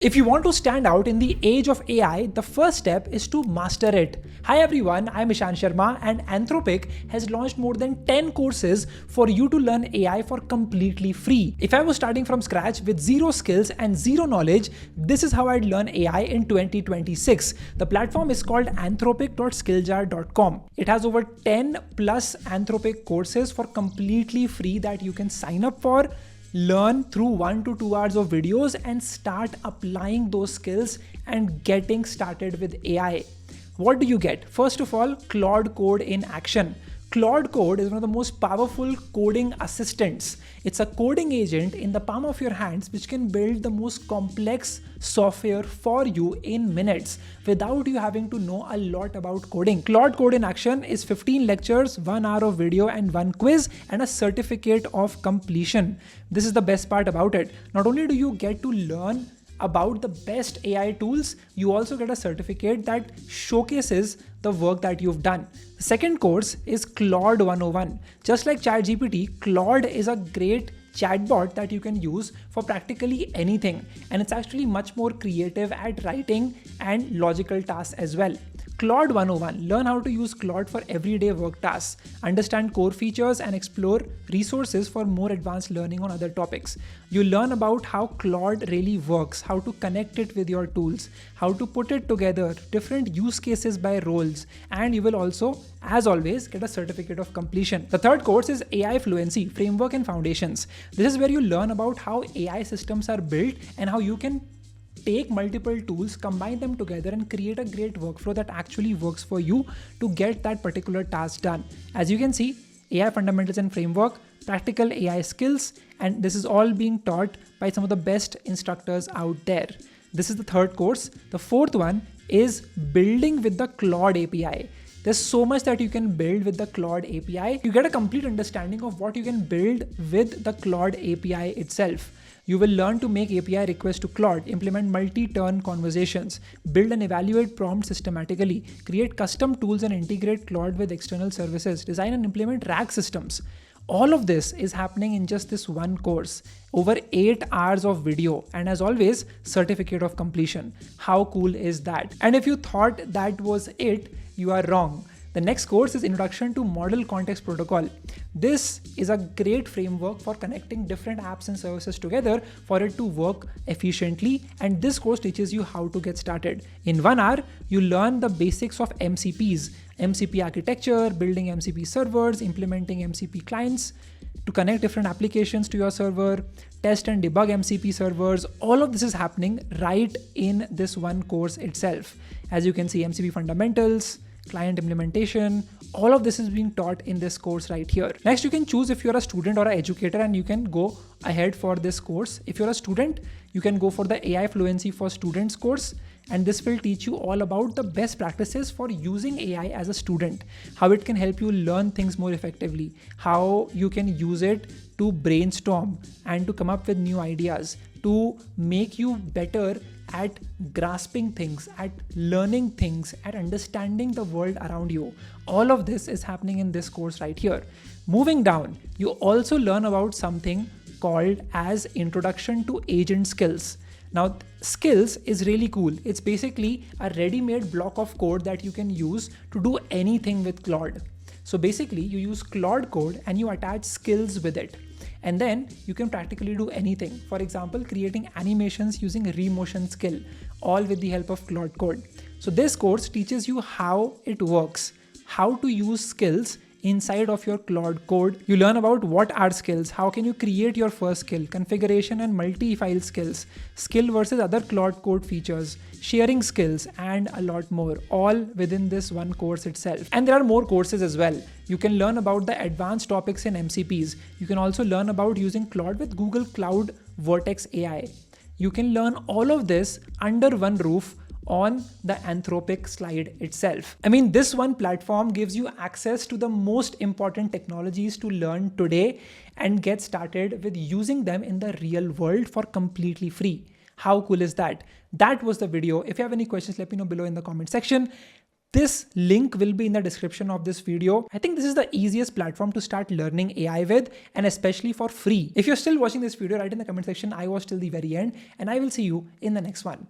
If you want to stand out in the age of AI, the first step is to master it. Hi everyone, I'm Ishan Sharma and Anthropic has launched more than 10 courses for you to learn AI for completely free. If I was starting from scratch with zero skills and zero knowledge, this is how I'd learn AI in 2026. The platform is called anthropic.skilljar.com. It has over 10 plus Anthropic courses for completely free that you can sign up for, learn through 1 to 2 hours of videos and start applying those skills and getting started with AI. What do you get? First of all, Claude Code in action. Claude Code is one of the most powerful coding assistants. It's a coding agent in the palm of your hands which can build the most complex software for you in minutes without you having to know a lot about coding. Claude Code in action is 15 lectures, 1 hour of video and 1 quiz and a certificate of completion. This is the best part about it. Not only do you get to learn about the best AI tools, you also get a certificate that showcases the work that you've done. The second course is Claude 101. Just like ChatGPT, Claude is a great chatbot that you can use for practically anything, and it's actually much more creative at writing and logical tasks as well. Claude 101. Learn how to use Claude for everyday work tasks, understand core features and explore resources for more advanced learning on other topics. You learn about how Claude really works, how to connect it with your tools, how to put it together, different use cases by roles, and you will also, as always, get a certificate of completion. The third course is AI Fluency, Framework and Foundations. This is where you learn about how AI systems are built and how you can take multiple tools, combine them together and create a great workflow that actually works for you to get that particular task done. As you can see, AI fundamentals and framework, practical AI skills, and this is all being taught by some of the best instructors out there. This is the third course. The fourth one is building with the Claude API. There's so much that you can build with the Claude API. You get a complete understanding of what you can build with the Claude API itself. You will learn to make API requests to Claude, implement multi-turn conversations, build and evaluate prompts systematically, create custom tools and integrate Claude with external services, design and implement RAG systems. All of this is happening in just this one course, over 8 hours of video, and as always, certificate of completion. How cool is that? And if you thought that was it, you are wrong. The next course is Introduction to Model Context Protocol. This is a great framework for connecting different apps and services together for it to work efficiently, and this course teaches you how to get started. In 1 hour, you learn the basics of MCPs, MCP architecture, building MCP servers, implementing MCP clients to connect different applications to your server, test and debug MCP servers. All of this is happening right in this one course itself. As you can see, MCP fundamentals, client implementation, all of this is being taught in this course right here. Next, you can choose if you're a student or an educator and you can go ahead for this course. If you're a student, you can go for the AI Fluency for Students course, and this will teach you all about the best practices for using AI as a student, how it can help you learn things more effectively, how you can use it to brainstorm and to come up with new ideas, to make you better at grasping things, at learning things, at understanding the world around you. All of this is happening in this course right here. Moving down, you also learn about something called as Introduction to Agent Skills. Now, skills is really cool. It's basically a ready-made block of code that you can use to do anything with Claude. So basically, you use Claude Code and you attach skills with it. And then you can practically do anything. For example, creating animations using Remotion skill, all with the help of Claude Code. So this course teaches you how it works, how to use skills inside of your Claude Code. You learn about what are skills, how can you create your first skill, configuration and multi-file skills, skill versus other Claude Code features, sharing skills, and a lot more, all within this one course itself. And there are more courses as well. You can learn about the advanced topics in MCPs. You can also learn about using Claude with Google Cloud Vertex AI. You can learn all of this under one roof on the Anthropic slide itself. I mean, this one platform gives you access to the most important technologies to learn today and get started with using them in the real world for completely free. How cool is that? That was the video. If you have any questions, let me know below in the comment section. This link will be in the description of this video. I think this is the easiest platform to start learning AI with, and especially for free. If you're still watching this video, write in the comment section, I watched till the very end, and I will see you in the next one.